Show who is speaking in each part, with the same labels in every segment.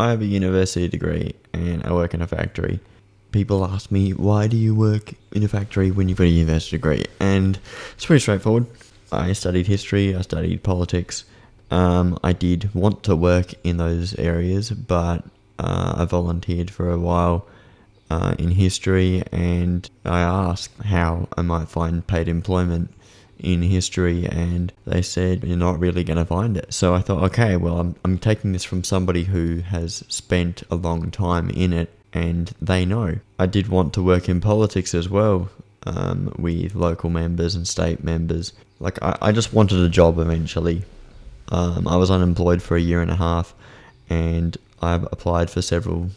Speaker 1: I have a university degree and I work in a factory. People ask me, why do you work in a factory when you've got a university degree? And it's pretty straightforward. I studied history, I studied politics. I did want to work in those areas, but I volunteered for a while in history, and I asked how I might find paid employment in history, and they said you're not really going to find it. So I thought, okay, well, I'm taking this from somebody who has spent a long time in it, and they know. I did want to work in politics as well, with local members and state members. Like, I just wanted a job eventually. I was unemployed for a year and a half, and I applied for several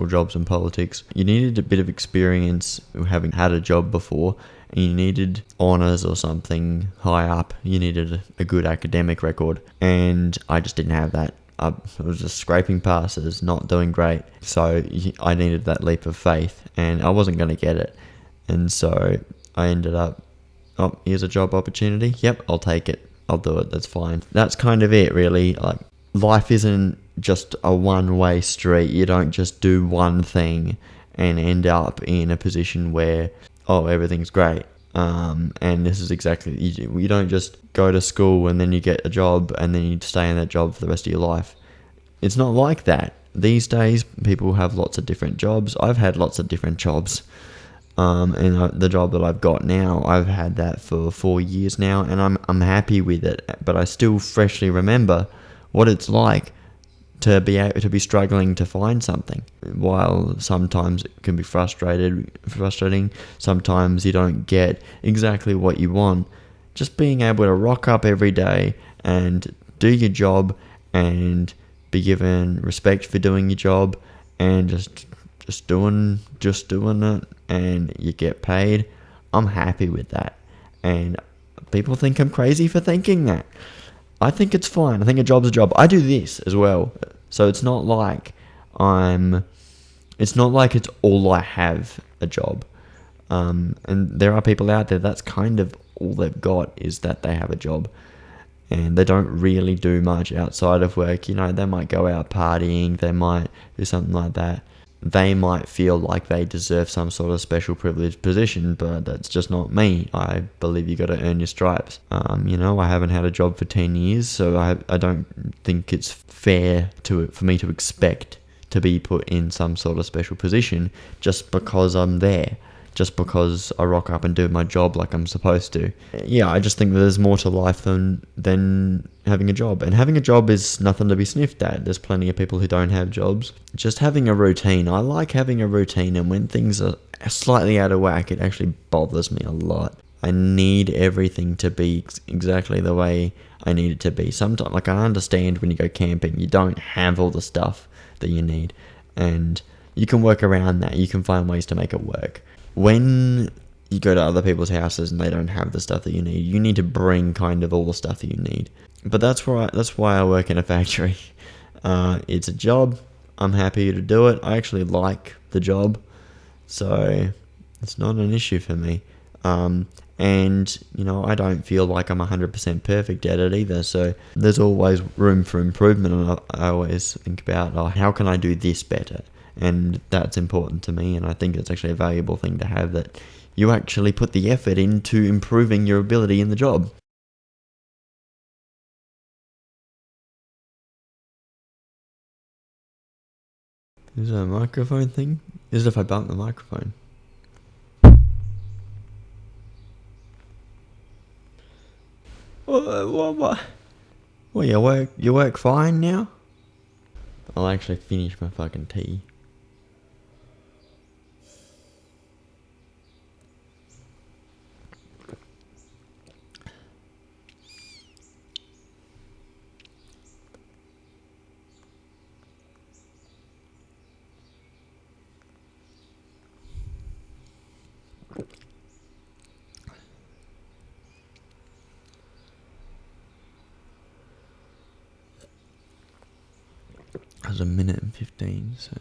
Speaker 1: jobs in politics. You needed a bit of experience having had a job before, and you needed honours or something high up. You needed a good academic record, and I just didn't have that. I was just scraping passes, not doing great. So I needed that leap of faith, and I wasn't going to get it. And so I ended up, oh, here's a job opportunity. Yep, I'll take it. I'll do it. That's fine. That's kind of it, really. Like, life isn't just a one-way street. You don't just do one thing and end up in a position where, oh, everything's great. And this is exactly, you don't just go to school and then you get a job and then you stay in that job for the rest of your life. It's not like that. These days, people have lots of different jobs. I've had lots of different jobs. And the job that I've got now, I've had that for 4 years now, and I'm happy with it. But I still freshly remember what it's like to be struggling to find something. While sometimes it can be frustrating, sometimes you don't get exactly what you want. Just being able to rock up every day and do your job and be given respect for doing your job, and just doing it, and you get paid. I'm happy with that. And people think I'm crazy for thinking that. I think it's fine. I think a job's a job. I do this as well. So it's not like it's all I have, a job. And there are people out there that's kind of all they've got, is that they have a job. And they don't really do much outside of work. You know, they might go out partying, they might do something like that. They might feel like they deserve some sort of special privileged position, but that's just not me. I believe you got to earn your stripes. I haven't had a job for 10 years, so I don't think it's fair for me to expect to be put in some sort of special position just because I'm there. Just because I rock up and do my job like I'm supposed to. Yeah, I just think that there's more to life than having a job. And having a job is nothing to be sniffed at. There's plenty of people who don't have jobs. Just having a routine. I like having a routine, and when things are slightly out of whack, it actually bothers me a lot. I need everything to be exactly the way I need it to be. Sometimes, like, I understand when you go camping, you don't have all the stuff that you need. And you can work around that. You can find ways to make it work. When you go to other people's houses and they don't have the stuff that you need to bring kind of all the stuff that you need. But that's why I work in a factory. It's a job. I'm happy to do it. I actually like the job, so it's not an issue for me. And I don't feel like I'm 100% perfect at it either. So there's always room for improvement, and I always think about, how can I do this better? And that's important to me, and I think it's actually a valuable thing to have, that you actually put the effort into improving your ability in the job. Is it a microphone thing? Is it if I bump the microphone? What? Well, you work fine now? I'll actually finish my fucking tea. That was 1 minute and 15, so...